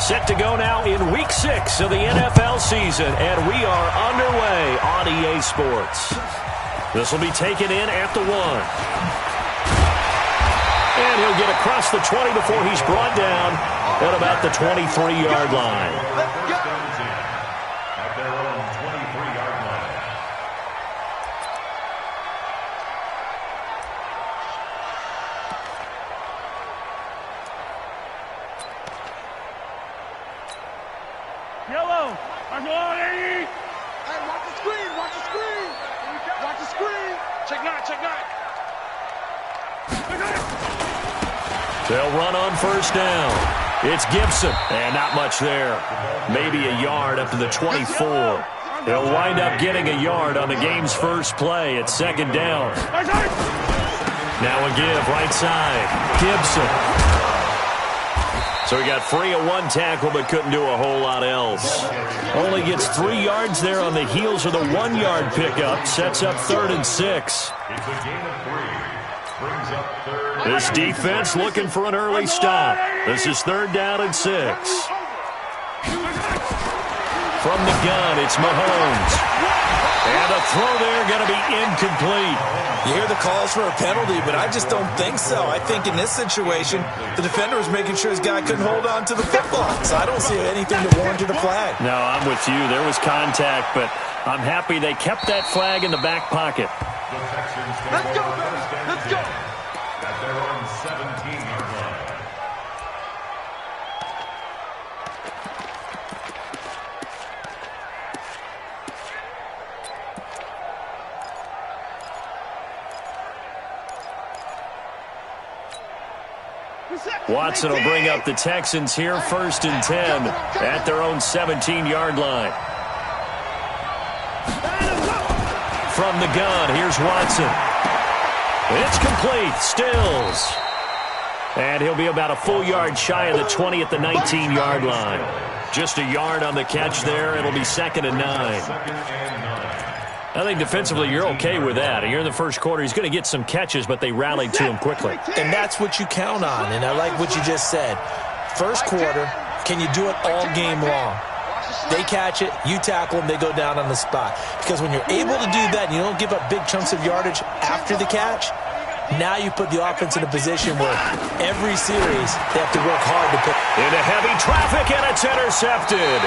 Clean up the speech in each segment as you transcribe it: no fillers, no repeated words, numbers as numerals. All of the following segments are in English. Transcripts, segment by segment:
Set to go now in Week 6 of the NFL season, and we are underway on EA Sports. This will be taken in at the 1. And he'll get across the 20 before he's brought down at about the 23-yard line. At their own 23-yard line. Yellow. Hey, watch the screen. Watch the screen. Watch the screen. Check 9. Check 9. They'll run on first down. It's Gibson, and not much there. Maybe a yard up to the 24. He'll wind up getting a yard on the game's first play at second down. Now a give, right side. Gibson. So he got free of one tackle but couldn't do a whole lot else. Only gets 3 yards there on the heels of the 1-yard pickup. Sets up 3rd and 6. It's a gain of 3. Brings up 3rd. This defense looking for an early stop. This is 3rd down and 6. From the gun, it's Mahomes. And a throw there going to be incomplete. You hear the calls for a penalty, but I just don't think so. I think in this situation, the defender was making sure his guy couldn't hold on to the football. So I don't see anything that warranted a flag. No, I'm with you. There was contact, but I'm happy they kept that flag in the back pocket. The Texans Let's go, baby. Let's go. at their own 17-yard line. Watson will bring up the Texans here 1st and 10 at their own 17-yard line. From the gun, here's Watson. It's complete. Stills. And he'll be about a full yard shy of the 20 at the 19-yard line. Just a yard on the catch there. It'll be 2nd and 9. I think defensively you're okay with that. Here in the first quarter, he's going to get some catches, but they rallied to him quickly. And that's what you count on, and I like what you just said. First quarter, can you do it all game long? They catch it, you tackle them, they go down on the spot. Because when you're able to do that and you don't give up big chunks of yardage after the catch, now you put the offense in a position where every series they have to work hard to pick. Into heavy traffic, and it's intercepted.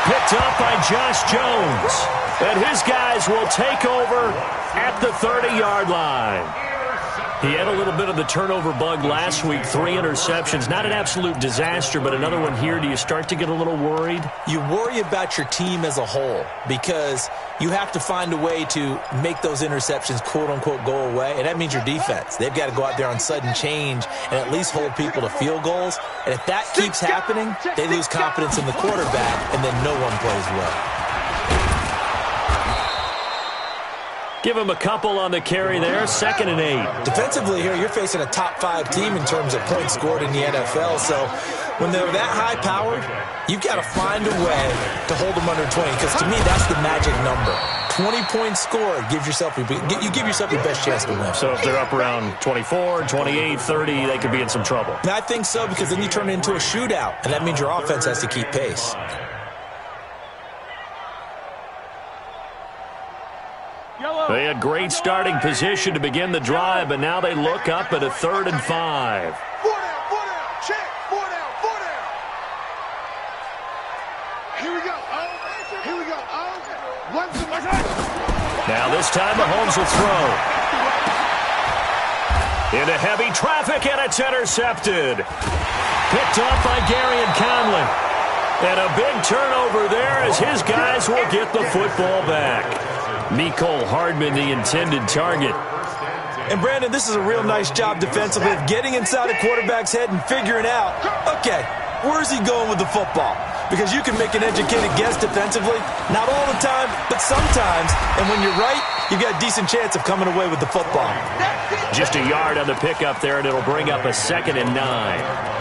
Picked up by Josh Jones. And his guys will take over at the 30-yard line. He had a little bit of the turnover bug last week, 3 interceptions. Not an absolute disaster, but another one here. Do you start to get a little worried? You worry about your team as a whole because you have to find a way to make those interceptions, quote-unquote, go away, and that means your defense. They've got to go out there on sudden change and at least hold people to field goals. And if that keeps happening, they lose confidence in the quarterback, and then no one plays well. Give him a couple on the carry there, 2nd and 8. Defensively here, you're facing a top-5 team in terms of points scored in the NFL. So when they're that high-powered, you've got to find a way to hold them under 20. Because to me, that's the magic number. 20 points scored, you give yourself your best chance to win. So if they're up around 24, 28, 30, they could be in some trouble. And I think so, because then you turn it into a shootout, and that means your offense has to keep pace. They had great starting position to begin the drive, but now they look up at a 3rd and 5. 4 down, check, 4 down. Here we go. Now this time Mahomes will throw. Into heavy traffic, and it's intercepted. Picked up by Gary and Conlon. And a big turnover there as his guys will get the football back. Mecole Hardman, the intended target. And, Brandon, this is a real nice job defensively of getting inside a quarterback's head and figuring out, okay, where's he going with the football? Because you can make an educated guess defensively, not all the time, but sometimes. And when you're right, you've got a decent chance of coming away with the football. Just a yard on the pickup there, and it'll bring up a 2nd and 9.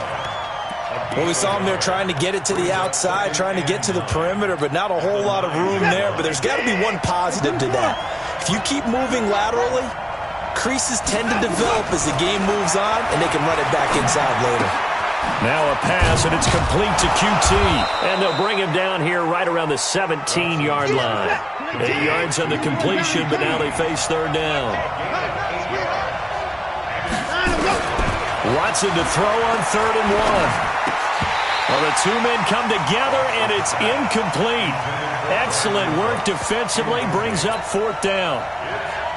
Well, we saw him there trying to get it to the outside, trying to get to the perimeter, but not a whole lot of room there. But there's got to be one positive to that. If you keep moving laterally, creases tend to develop as the game moves on, and they can run it back inside later. Now a pass, and it's complete to QT. And they'll bring him down here right around the 17-yard line. 8 yards on the completion, but now they face third down. Watson to throw on 3rd and 1. Well, the two men come together, and it's incomplete. Excellent work defensively, brings up 4th down.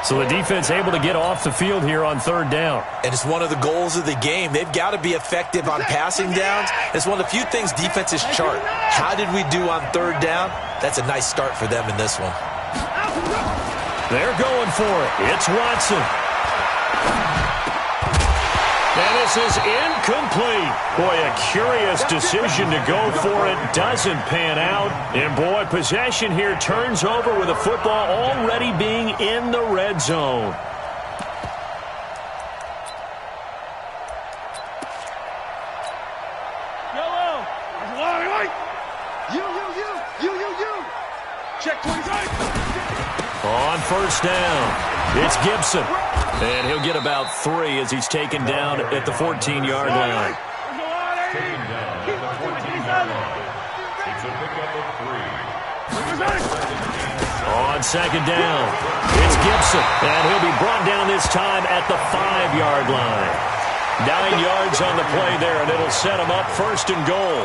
So the defense able to get off the field here on 3rd down. And it's one of the goals of the game. They've got to be effective on passing downs. It's one of the few things defenses chart. How did we do on 3rd down? That's a nice start for them in this one. They're going for it. It's Watson. And this is incomplete. Boy, a curious decision to go for it. Doesn't pan out. And, boy, possession here turns over with the football already being in the red zone. Check 25. On 1st down, it's Gibson. And he'll get about 3 as he's taken down at the 14-yard line. Taken down at the 14-yard line. It's a pickup of 3. On 2nd down, it's Gibson. And he'll be brought down this time at the 5-yard line. 9 yards on the play there, and it'll set him up 1st and goal.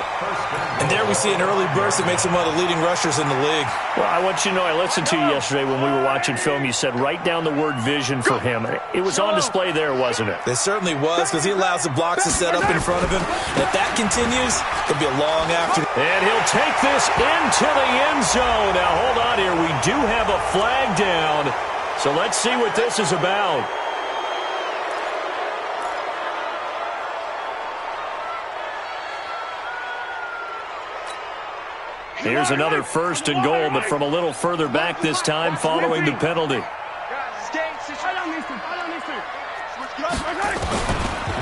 And there we see an early burst that makes him one of the leading rushers in the league. Well, I want you to know, I listened to you yesterday when we were watching film. You said write down the word vision for him. It was on display there, wasn't it? It certainly was, because he allows the blocks to set up in front of him. And if that continues, it'll be a long afternoon. And he'll take this into the end zone. Now, hold on here. We do have a flag down. So let's see what this is about. Here's another 1st and goal, but from a little further back this time following the penalty.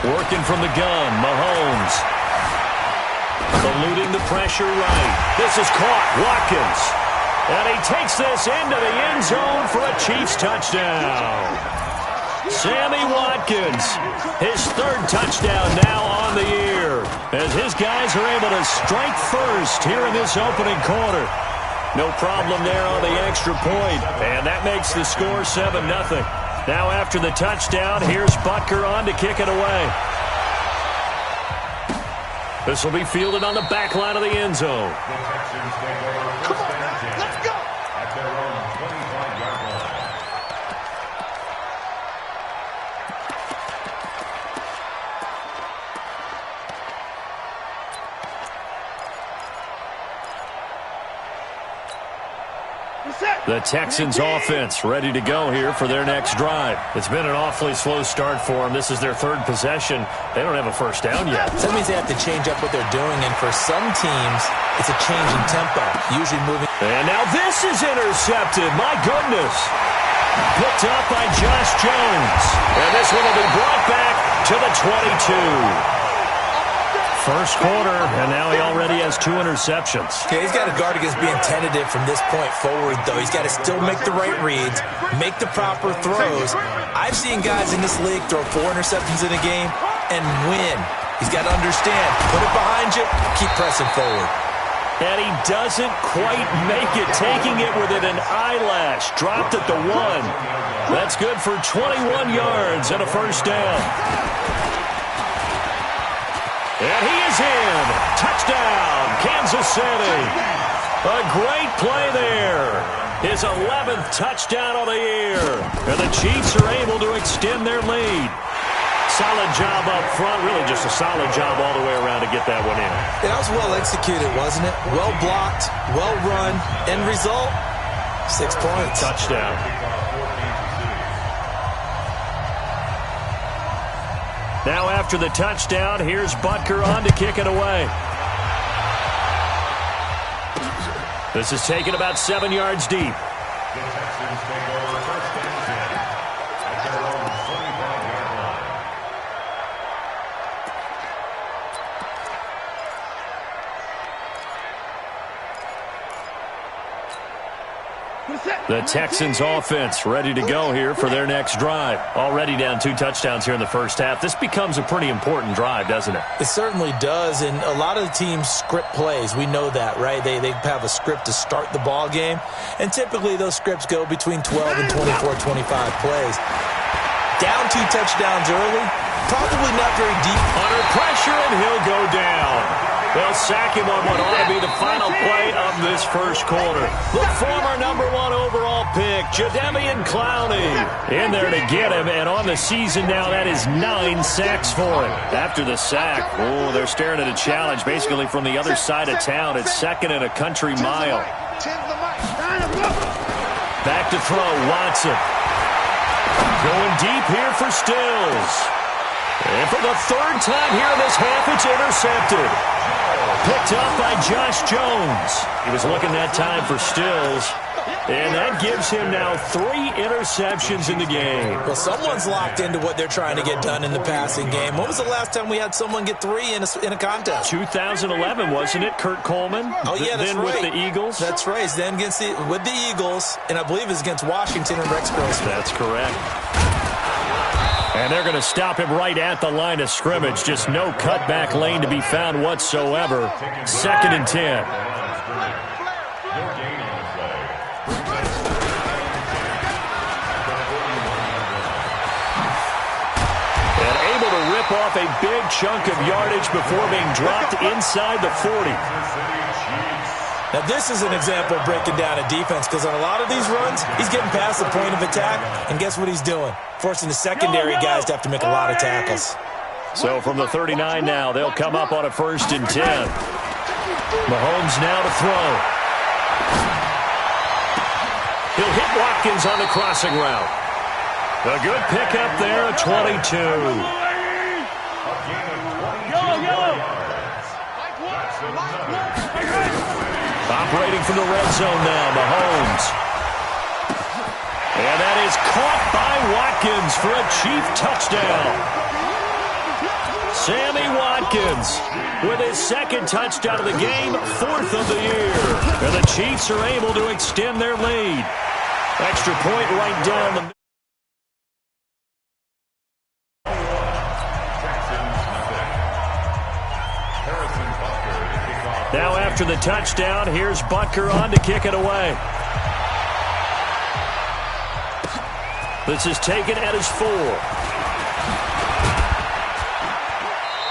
Working from the gun, Mahomes. Eluding the pressure right. This is caught, Watkins. And he takes this into the end zone for a Chiefs touchdown. Sammy Watkins, his 3rd touchdown now on the year, as his guys are able to strike first here in this opening quarter. No problem there on the extra point, and that makes the score 7-0. Now after the touchdown, here's Butker on to kick it away. This will be fielded on the back line of the end zone. The Texans take over 1st and 10. Let's go. At their own 25-yard line. The Texans offense ready to go here for their next drive. It's been an awfully slow start for them. This is their 3rd possession. They don't have a 1st down yet. That means they have to change up what they're doing, and for some teams, it's a change in tempo, usually moving. And now this is intercepted. My goodness. Picked up by Josh Jones. And this one will be brought back to the 22. 1st quarter, and now he already has 2 interceptions. Okay, he's got to guard against being tentative from this point forward, though. He's got to still make the right reads, make the proper throws. I've seen guys in this league throw 4 interceptions in a game and win. He's got to understand, put it behind you, keep pressing forward. And he doesn't quite make it, taking it within an eyelash. Dropped at the 1. That's good for 21 yards and a 1st down. And he is in. Touchdown, Kansas City. A great play there. His 11th touchdown of the year. And the Chiefs are able to extend their lead. Solid job up front. Really just a solid job all the way around to get that one in. That was well executed, wasn't it? Well blocked, well run. End result, 6 points. Touchdown. Now after the touchdown, here's Butker on to kick it away. This is taken about 7 yards deep. The Texans take over 1st and 10 at their own 25-yard line. The Texans offense ready to go here for their next drive. Already down 2 touchdowns here in the first half. This becomes a pretty important drive, doesn't it? It certainly does, and a lot of the teams script plays. We know that, right? They have a script to start the ball game, and typically those scripts go between 12 and 24, 25 plays. Down 2 touchdowns early, probably not very deep. Under pressure, and he'll go down. They'll sack him on what ought to be the final play of this first quarter. The former number 1 overall pick, Jadeveon Clowney, in there to get him. And on the season now, that is 9 sacks for him. After the sack, they're staring at a challenge basically from the other side of town. It's 2nd and a country mile. Back to throw, Watson. Going deep here for Stills. And for the 3rd time here in this half, it's intercepted. Picked up by Josh Jones. He was looking that time for Stills. And that gives him now 3 interceptions in the game. Well, someone's locked into what they're trying to get done in the passing game. When was the last time we had someone get 3 in a contest? 2011, wasn't it? Kurt Coleman? Oh, yeah, that's then right. With the Eagles? That's right. Then with the Eagles, and I believe it's against Washington and Rex Grossman. That's correct. And they're going to stop him right at the line of scrimmage. Just no cutback lane to be found whatsoever. 2nd and 10. And able to rip off a big chunk of yardage before being dropped inside the 40. Now, this is an example of breaking down a defense because on a lot of these runs, he's getting past the point of attack, and guess what he's doing? Forcing the secondary guys to have to make a lot of tackles. So from the 39 now, they'll come up on a 1st and 10. Mahomes now to throw. He'll hit Watkins on the crossing route. A good pickup there at 22. Operating from the red zone now, Mahomes. And that is caught by Watkins for a Chief touchdown. Sammy Watkins with his 2nd touchdown of the game, 4th of the year. And the Chiefs are able to extend their lead. Extra point right down the middle. Now after the touchdown, here's Butker on to kick it away. This is taken at his 4.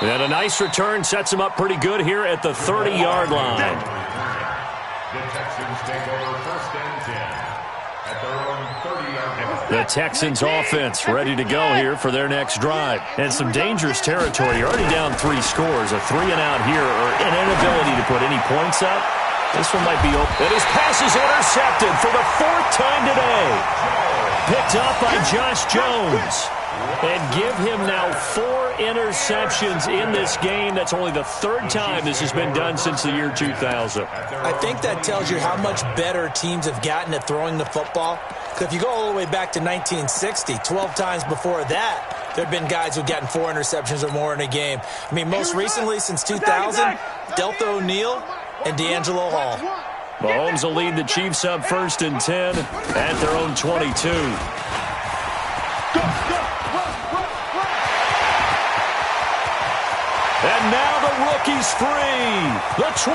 And a nice return sets him up pretty good here at the 30-yard line. The Texans take over 1st and 10 at their own 30-yard line. The Texans offense ready to go here for their next drive. And some dangerous territory. You're already down 3 scores. A 3-and-out here or an inability to put any points up. This one might be open. And his pass is intercepted for the 4th time today. Picked up by Josh Jones. And give him now 4 interceptions in this game. That's only the 3rd time this has been done since the year 2000. I think that tells you how much better teams have gotten at throwing the football. Because if you go all the way back to 1960, 12 times before that, there have been guys who've gotten 4 interceptions or more in a game. I mean, most recently, since 2000, Delta O'Neal and D'Angelo Hall. Mahomes will lead the Chiefs up 1st and 10 at their own 22. And now the rookie's free. The 20.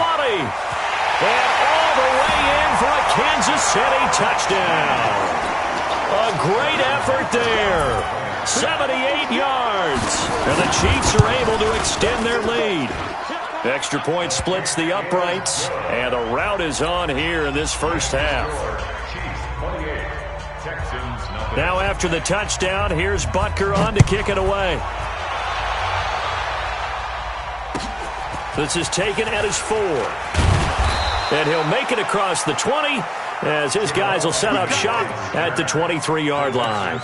And all the way in for a Kansas City touchdown. A great effort there. 78 yards. And the Chiefs are able to extend their lead. Extra point splits the uprights. And the rout is on here in this first half. Now after the touchdown, here's Butker on to kick it away. This is taken at his 4. And he'll make it across the 20 as his guys will set up shop at the 23-yard line.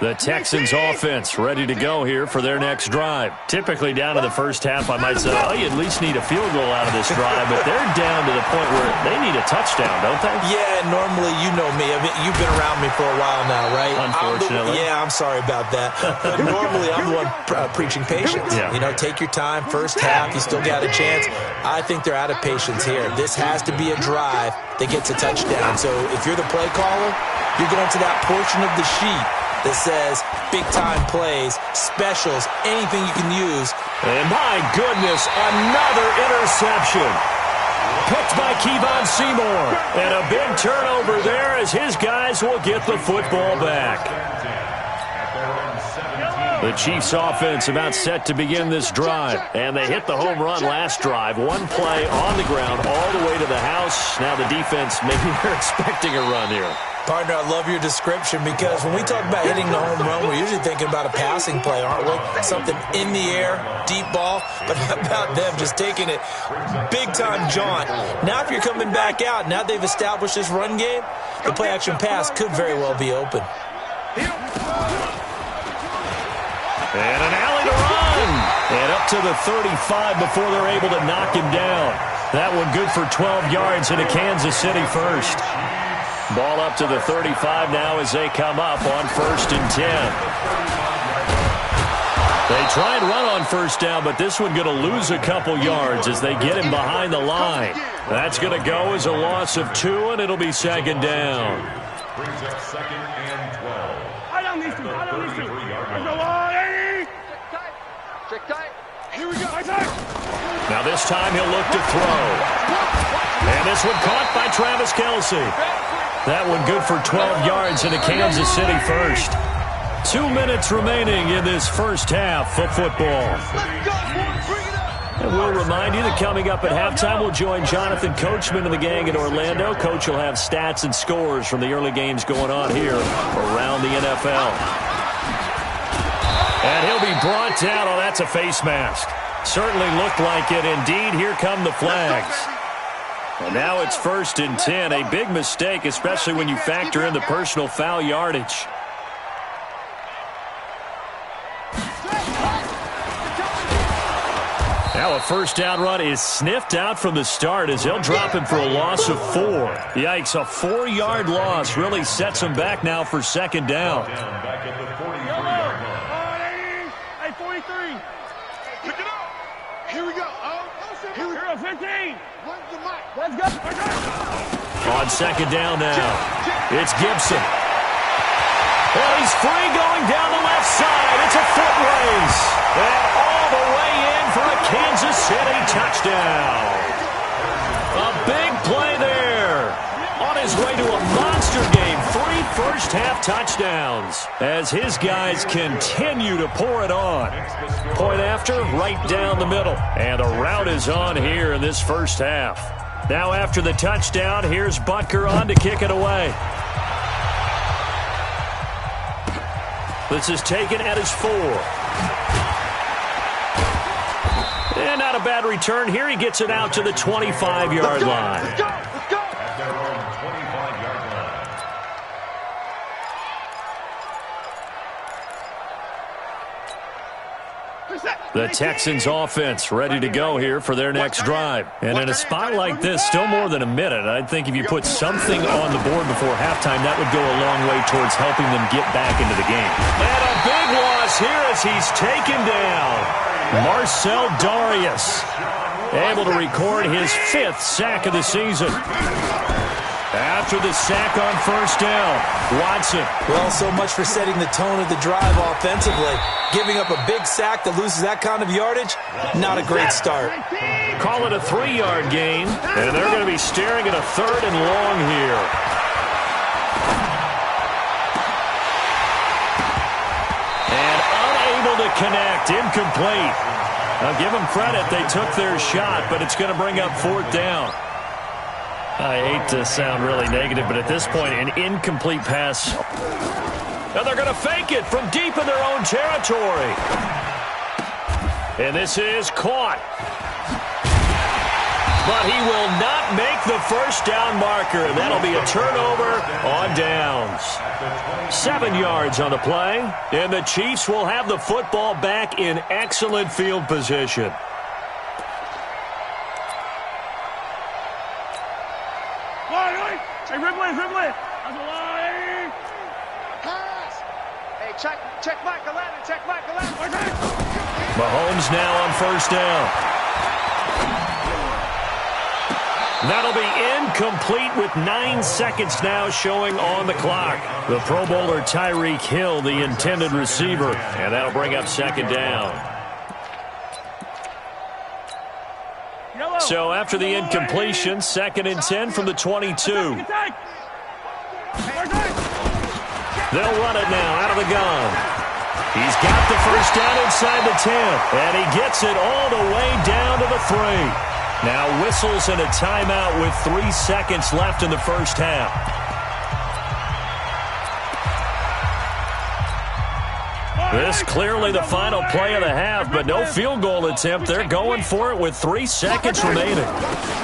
The Texans offense ready to go here for their next drive. Typically down to the first half, I might say, oh, you at least need a field goal out of this drive, but they're down to the point where they need a touchdown, don't they? Yeah, normally, you know me. I mean, you've been around me for a while now, right? Unfortunately. I'm sorry about that. But normally, I'm the one preaching patience. Yeah. You know, take your time. First half, you still got a chance. I think they're out of patience here. This has to be a drive that gets a touchdown. So if you're the play caller, you're going to that portion of the sheet that says big-time plays, specials, anything you can use. And my goodness, another interception. Picked by Kevon Seymour. And a big turnover there as his guys will get the football back. The Chiefs offense about set to begin this drive. And they hit the home run last drive. One play on the ground all the way to the house. Now the defense, maybe they're expecting a run here. Partner, I love your description because when we talk about hitting the home run, we're usually thinking about a passing play, aren't we? Something in the air, deep ball. But how about them just taking it big-time jaunt? Now if you're coming back out, now they've established this run game, the play-action pass could very well be open. And an alley to run. And up to the 35 before they're able to knock him down. That one good for 12 yards into Kansas City first. Ball up to the 35 now as they come up on 1st and 10. They try and run on first down, but this one going to lose a couple yards as they get him behind the line. That's going to go as a loss of 2, and it'll be 2nd down. Brings up 2nd and 12. I don't need to. Check tight. Here we go. Now this time he'll look to throw. And this one caught by Travis Kelce. That one good for 12 yards into Kansas City first. 2 minutes remaining in this first half of football. And we'll remind you that coming up at halftime, we'll join Jonathan Coachman and the gang in Orlando. Coach will have stats and scores from the early games going on here around the NFL. And he'll be brought down. Oh, that's a face mask. Certainly looked like it. Indeed, here come the flags. And now it's 1st and 10. A big mistake, especially when you factor in the personal foul yardage. Now a first down run is sniffed out from the start as they'll drop him for a loss of 4. Yikes, a 4-yard loss really sets him back now for 2nd down. Back at the 43-yard line. Hey, 43. Pick it up. Here we go. Here we go. 15. Let's go. On 2nd down now, it's Gibson. Well, he's free going down the left side. It's a foot race. And all the way in for a Kansas City touchdown. A big play there. On his way to a monster game. 3 first-half touchdowns as his guys continue to pour it on. Point after, right down the middle. And a rout is on here in this first half. Now after the touchdown, here's Butker on to kick it away. This is taken at his 4. And not a bad return here. He gets it out to the 25-yard line. Let's go. At their own 25-yard line. The Texans offense ready to go here for their next drive. And in a spot like this, still more than a minute, I think if you put something on the board before halftime, that would go a long way towards helping them get back into the game. And a big loss here as he's taken down. Marcel Darius able to record his 5th sack of the season. After the sack on first down, Watson. Well, so much for setting the tone of the drive offensively. Giving up a big sack that loses that kind of yardage, not a great start. Call it a 3-yard gain, and they're going to be staring at a 3rd and long here. And unable to connect, incomplete. I'll give them credit, they took their shot, but it's going to bring up 4th down. I hate to sound really negative, but at this point, an incomplete pass. Now they're going to fake it from deep in their own territory. And this is caught. but he will not make the first down marker. That'll be a turnover on downs. 7 yards on the play, and the Chiefs will have the football back in excellent field position. Hey, Ridley. Pass. Hey, check Mike 11, check Mike 11. Mahomes now on first down. That'll be incomplete with 9 seconds now showing on the clock. The Pro Bowler Tyreek Hill, the intended receiver, and that'll bring up second down. So after the incompletion, 2nd and 10 from the 22. They'll run it now out of the gun. He's got the first down inside the 10, and he gets it all the way down to the 3. Now whistles and a timeout with 3 seconds left in the first half. This clearly the final play of the half, but no field goal attempt. They're going for it with 3 seconds remaining.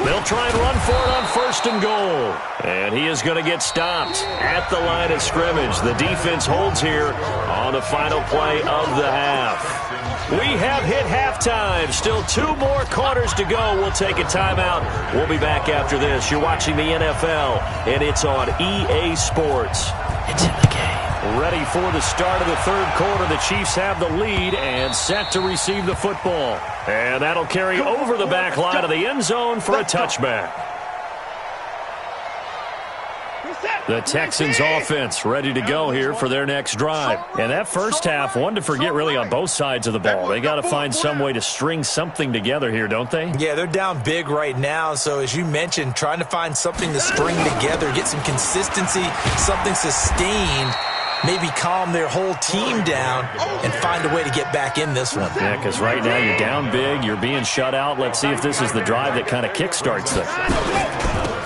They'll try and run for it on 1st and goal. And he is going to get stopped at the line of scrimmage. The defense holds here on the final play of the half. We have hit halftime. Still 2 more quarters to go. We'll take a timeout. We'll be back after this. You're watching the NFL, and it's on EA Sports. It's in the game. Ready for the start of the 3rd quarter. The Chiefs have the lead and set to receive the football. And that'll carry over the back line of the end zone for a touchback. The Texans offense ready to go here for their next drive. And that first half, one to forget really on both sides of the ball. They got to find some way to string something together here, don't they? Yeah, they're down big right now. So as you mentioned, trying to find something to string together, get some consistency, something sustained, maybe calm their whole team down and find a way to get back in this one. Yeah, because right now you're down big, you're being shut out. Let's see if this is the drive that kind of kickstarts them.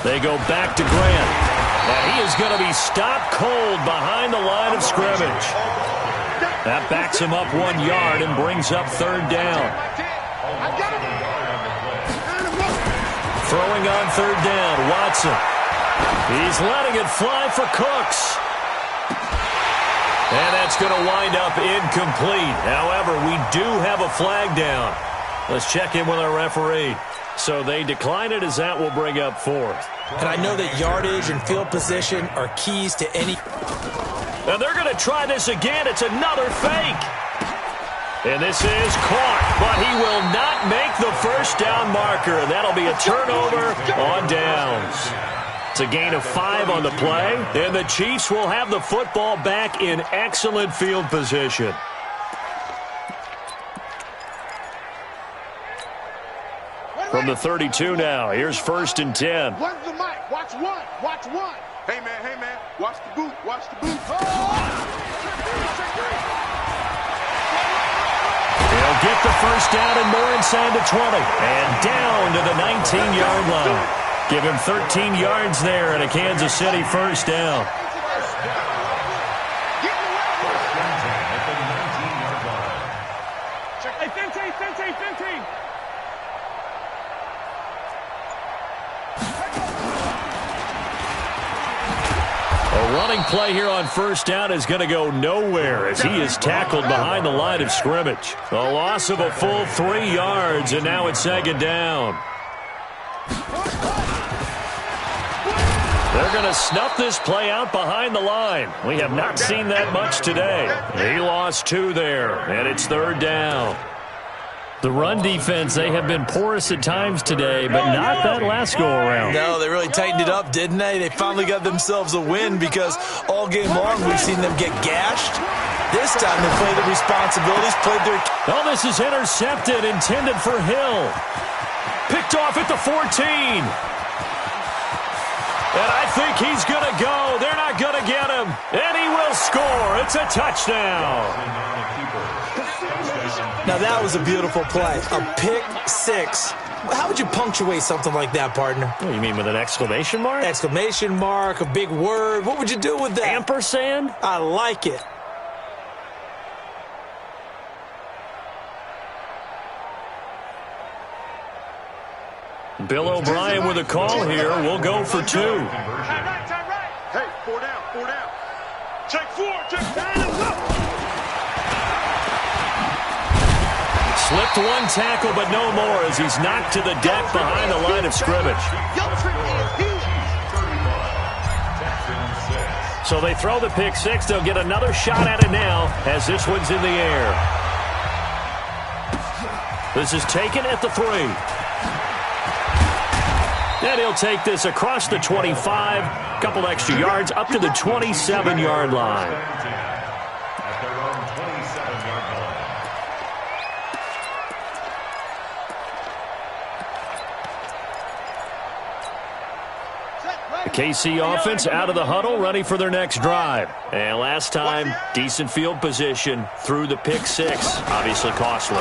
They go back to Grant. And he is going to be stopped cold behind the line of scrimmage. That backs him up 1 yard and brings up 3rd down. Throwing on 3rd down, Watson. He's letting it fly for Cooks. And that's going to wind up incomplete. However, we do have a flag down. Let's check in with our referee. So they decline it as that will bring up 4th. And I know that yardage and field position are keys to any. And they're going to try this again. It's another fake. And this is caught, but he will not make the first down marker. And that'll be a turnover on downs. It's a gain of 5 on the play, and the Chiefs will have the football back in excellent field position. From the 32 now, here's 1st and 10. Where's the mic? Watch one. Hey, man. Watch the boot. He'll get the first down and more inside the 20. And down to the 19-yard line. Give him 13 yards there and a Kansas City first down. Hey, 15. A running play here on first down is going to go nowhere as he is tackled behind the line of scrimmage. A loss of a full 3 yards, and now it's 2nd down. They're going to snuff this play out behind the line. We have not seen that much today. He lost 2 there, and it's 3rd down. The run defense, they have been porous at times today, but not that last go-around. No, they really tightened it up, didn't they? They finally got themselves a win because all game long we've seen them get gashed. This time they played the responsibilities, played their... Oh, this is intercepted, intended for Hill. Picked off at the 14. And I think he's going to go. They're not going to get him. And he will score. It's a touchdown. Now, that was a beautiful play. A pick 6. How would you punctuate something like that, partner? What, you mean with an exclamation mark? Exclamation mark, a big word. What would you do with that? Ampersand? I like it. Bill O'Brien with a call here. We'll go for 2. Hey, 4 down, 4 down. Take 4, take 9. Slipped one tackle, but no more as he's knocked to the deck behind the line of scrimmage. So they throw the pick 6. They'll get another shot at it now as this one's in the air. This is taken at the 3. And he'll take this across the 25. Couple extra yards up to the 27-yard line. At their own 27-yard line. The KC offense out of the huddle, ready for their next drive. And last time, decent field position through the pick 6. Obviously costly.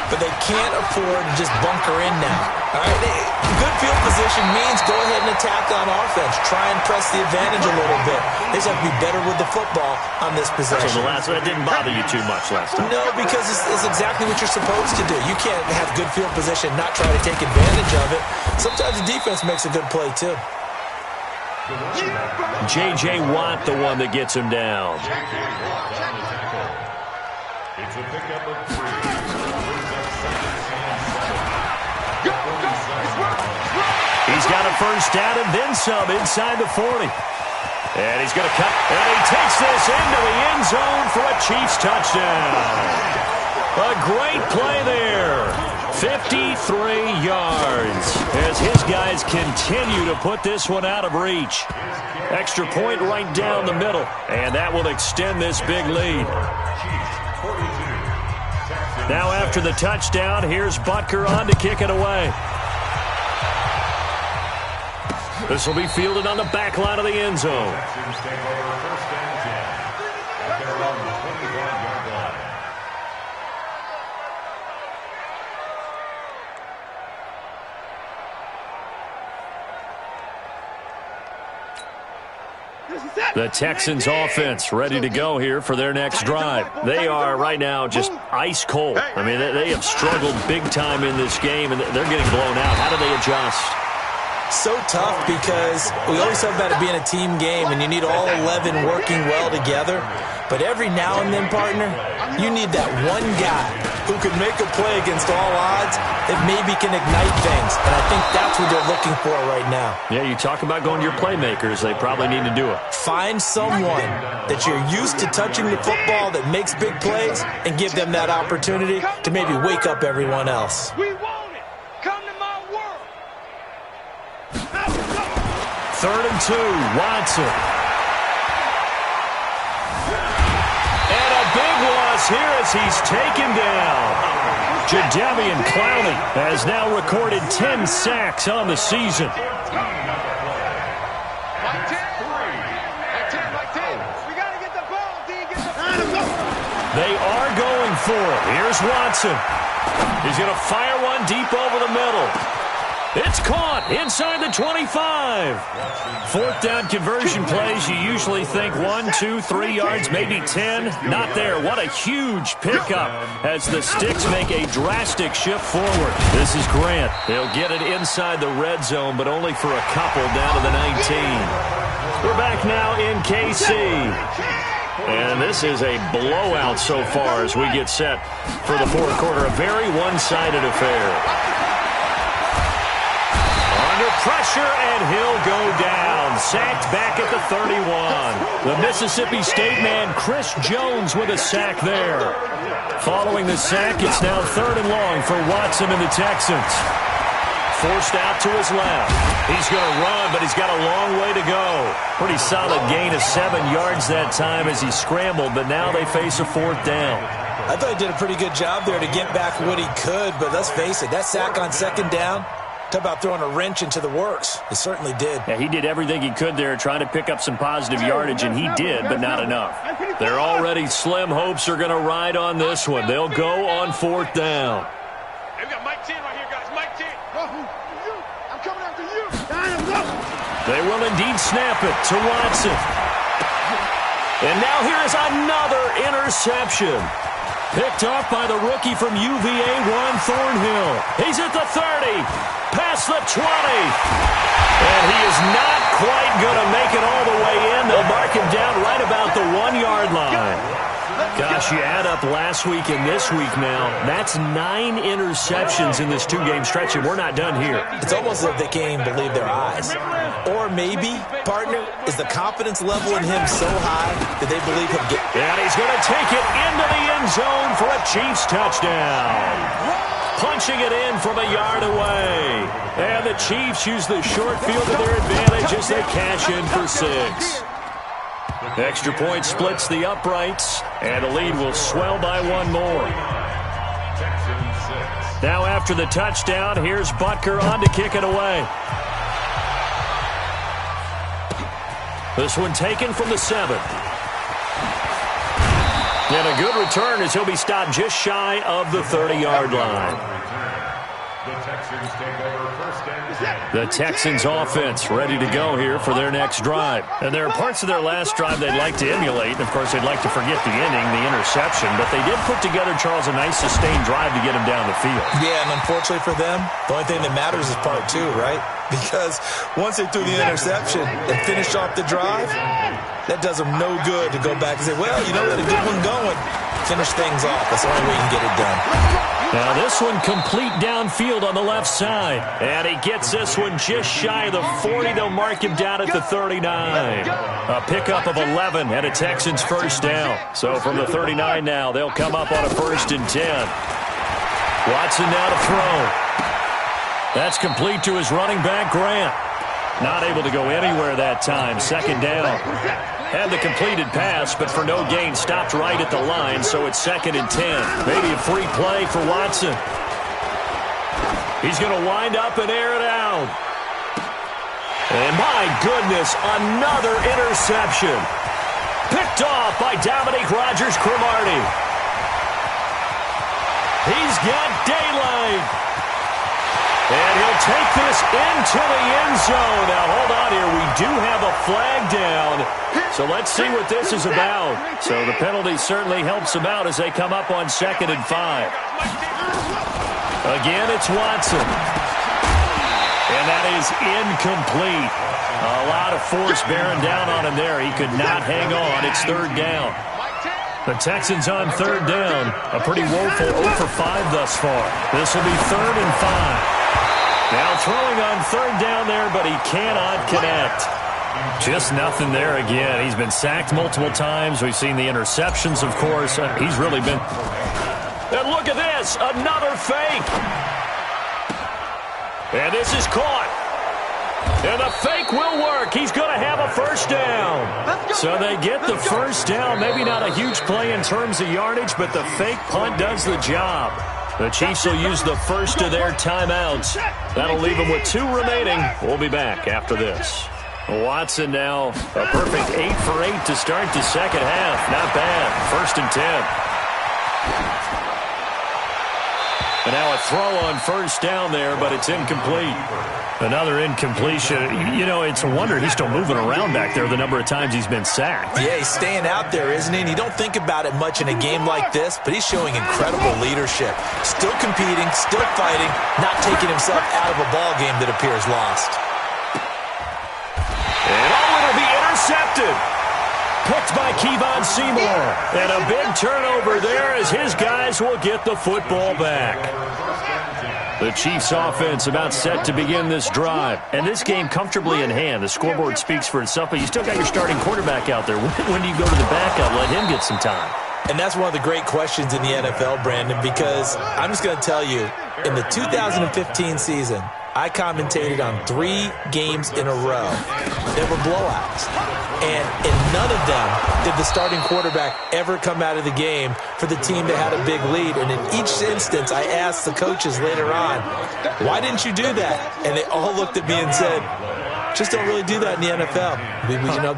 But they can't afford to just bunker in now. All right, good field position means go ahead and attack on offense. Try and press the advantage a little bit. They just have to be better with the football on this possession. So that didn't bother you too much last time. No, because it's exactly what you're supposed to do. You can't have good field position and not try to take advantage of it. Sometimes the defense makes a good play, too. J.J. Watt, the one that gets him down. It's a pickup of 3. He's got a first down and then some inside the 40. And he's going to cut, and he takes this into the end zone for a Chiefs touchdown. A great play there. 53 yards as his guys continue to put this one out of reach. Extra point right down the middle, and that will extend this big lead. Now after the touchdown, here's Butker on to kick it away. This will be fielded on the back line of the end zone. The Texans offense ready to go here for their next drive. They are right now just ice cold. I mean, they have struggled big time in this game, and they're getting blown out. How do they adjust? So tough because we always talk about it being a team game, and you need all 11 working well together. But every now and then, partner, you need that one guy who can make a play against all odds that maybe can ignite things. And I think that's what they're looking for right now. Yeah, you talk about going to your playmakers. They probably need to do it. Find someone that you're used to touching the football that makes big plays and give them that opportunity to maybe wake up everyone else. We want it. Come to my world. 3rd and 2, Watson. And a big loss here as he's taken down. Jadeveon Clowney has now recorded 10 sacks on the season. Like 10. We got to get the ball, D. Get the ball. They are going for it. Here's Watson. He's going to fire one deep over the middle. It's caught inside the 25. 4th down conversion plays, you usually think 1, 2, 3 yards, maybe 10. Not there. What a huge pickup as the Sticks make a drastic shift forward. This is Grant. They'll get it inside the red zone, but only for a couple down to the 19. We're back now in KC. And this is a blowout so far as we get set for the 4th quarter. A very one-sided affair. Pressure, and he'll go down. Sacked back at the 31. The Mississippi State man, Chris Jones, with a sack there. Following the sack, it's now 3rd and long for Watson and the Texans. Forced out to his left. He's going to run, but he's got a long way to go. Pretty solid gain of 7 yards that time as he scrambled, but now they face a 4th down. I thought he did a pretty good job there to get back what he could, but let's face it, that sack on 2nd down, talk about throwing a wrench into the works. It certainly did. Yeah, he did everything he could there, trying to pick up some positive yardage, and he did, but not enough. They're already slim hopes are going to ride on this one. They'll go on 4th down. Hey, we got Mike 10 right here, guys. Mike 10. I'm coming after you. They will indeed snap it to Watson. And now here is another interception. Picked off by the rookie from UVA, Juan Thornhill. He's at the 30, past the 20. And he is not quite going to make it all the way in. They'll mark him down right about the 1-yard line. Gosh, you add up last week and this week now, that's 9 interceptions in this 2-game stretch, and we're not done here. It's almost as if they can't even believe their eyes. Or maybe, partner, is the confidence level in him so high that they believe he'll get... And he's going to take it into the end zone for a Chiefs touchdown. Punching it in from a yard away. And the Chiefs use the short field to their advantage as they cash in for 6. Extra point splits the uprights, and the lead will swell by 1 more. Now after the touchdown, here's Butker on to kick it away. This one taken from the 7. And a good return as he'll be stopped just shy of the 30-yard line. The Texans offense ready to go here for their next drive. And there are parts of their last drive they'd like to emulate. And, of course, they'd like to forget the inning, the interception. But they did put together, Charles, a nice sustained drive to get him down the field. Yeah, and unfortunately for them, the only thing that matters is part 2, right? Because once they threw the interception and finished off the drive, that does them no good to go back and say, well, you know, we had a good one going. Finish things off. That's the only way you can get it done. Now this one complete downfield on the left side. And he gets this one just shy of the 40. They'll mark him down at the 39. A pickup of 11 and a Texans first down. So from the 39 now, they'll come up on a 1st and 10. Watson now to throw. That's complete to his running back, Grant. Not able to go anywhere that time. 2nd down. Had the completed pass, but for no gain, stopped right at the line, so it's 2nd and 10. Maybe a free play for Watson. He's going to wind up and air it out. And my goodness, another interception. Picked off by Dominique Rodgers-Cromartie. He's got daylight. And he'll take this into the end zone. Now, hold on here. We do have a flag down. So let's see what this is about. So the penalty certainly helps them out as they come up on 2nd and 5. Again, it's Watson. And that is incomplete. A lot of force bearing down on him there. He could not hang on. It's 3rd down. The Texans on 3rd down. A pretty woeful 0 for 5 thus far. This will be 3rd and 5. Now throwing on 3rd down there, but he cannot connect. Just nothing there again. He's been sacked multiple times. We've seen the interceptions, of course. He's really been... And look at this, another fake. And this is caught. And the fake will work. He's going to have a 1st down. So they get the 1st down. Maybe not a huge play in terms of yardage, but the fake punt does the job. The Chiefs will use the first of their timeouts. That'll leave them with 2 remaining. We'll be back after this. Watson now a perfect 8 for 8 to start the 2nd half. Not bad. 1st and 10. And now a throw on 1st down there, but it's incomplete. Another incompletion. You know, it's a wonder he's still moving around back there the number of times he's been sacked. Yeah, he's staying out there, isn't he? And you don't think about it much in a game like this, but he's showing incredible leadership. Still competing, still fighting, not taking himself out of a ball game that appears lost. And it'll be intercepted. Picked by Kevon Seymour. And a big turnover there as his guys will get the football back. The Chiefs offense about set to begin this drive. And this game comfortably in hand. The scoreboard speaks for itself, but you still got your starting quarterback out there. When do you go to the backup? Let him get some time. And that's one of the great questions in the NFL, Brandon, because I'm just going to tell you, in the 2015 season, I commentated on 3 games in a row that were blowouts. And in none of them did the starting quarterback ever come out of the game for the team that had a big lead. And in each instance, I asked the coaches later on, why didn't you do that? And they all looked at me and said, Just don't really do that in the NFL.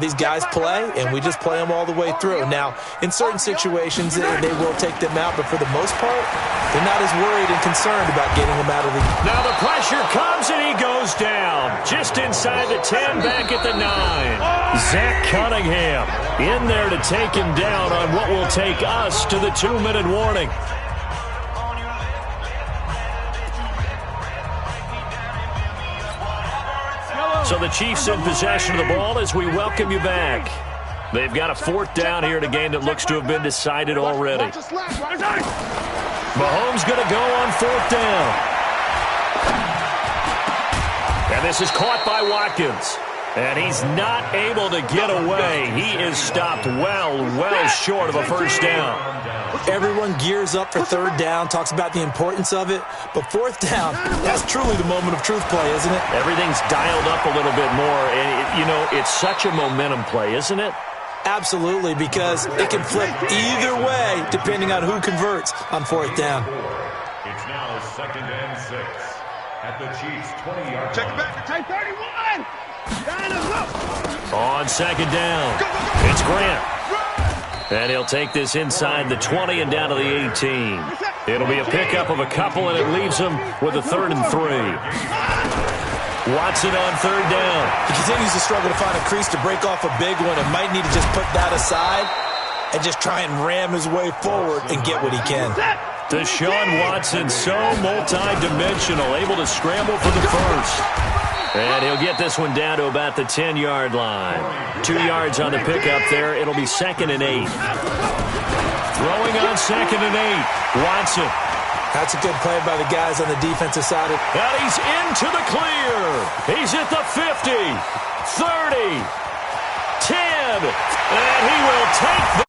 These guys play, and we just play them all the way through. Now, in certain situations, they will take them out, but for the most part, they're not as worried and concerned about getting them out of the game. Now the pressure comes, and he goes down. Just inside the 10, back at the 9. Zach Cunningham in there to take him down on what will take us to the 2-minute warning. So the Chiefs in possession of the ball as we welcome you back. They've got a 4th down here in a game that looks to have been decided already. Mahomes going to go on 4th down. And this is caught by Watkins. And he's not able to get away. He is stopped well short of a 1st down. Everyone gears up for 3rd down, talks about the importance of it. But 4th down, that's truly the moment of truth play, isn't it? Everything's dialed up a little bit more. And, it's such a momentum play, isn't it? Absolutely, because it can flip either way depending on who converts on 4th down. It's now 2nd and 6 at the Chiefs' 20-yard line. Check it back. Take 31. On 2nd down, it's Grant. And he'll take this inside the 20 and down to the 18. It'll be a pickup of a couple, and it leaves him with a 3rd and 3. Watson on 3rd down. He continues to struggle to find a crease to break off a big one and might need to just put that aside and just try and ram his way forward and get what he can. Deshaun Watson, so multi-dimensional, able to scramble for the 1st. And he'll get this one down to about the 10-yard line. 2 yards on the pickup there. It'll be 2nd and 8. Throwing on 2nd and 8. Watson. That's a good play by the guys on the defensive side. And he's into the clear. He's at the 50, 30, 10. And he will take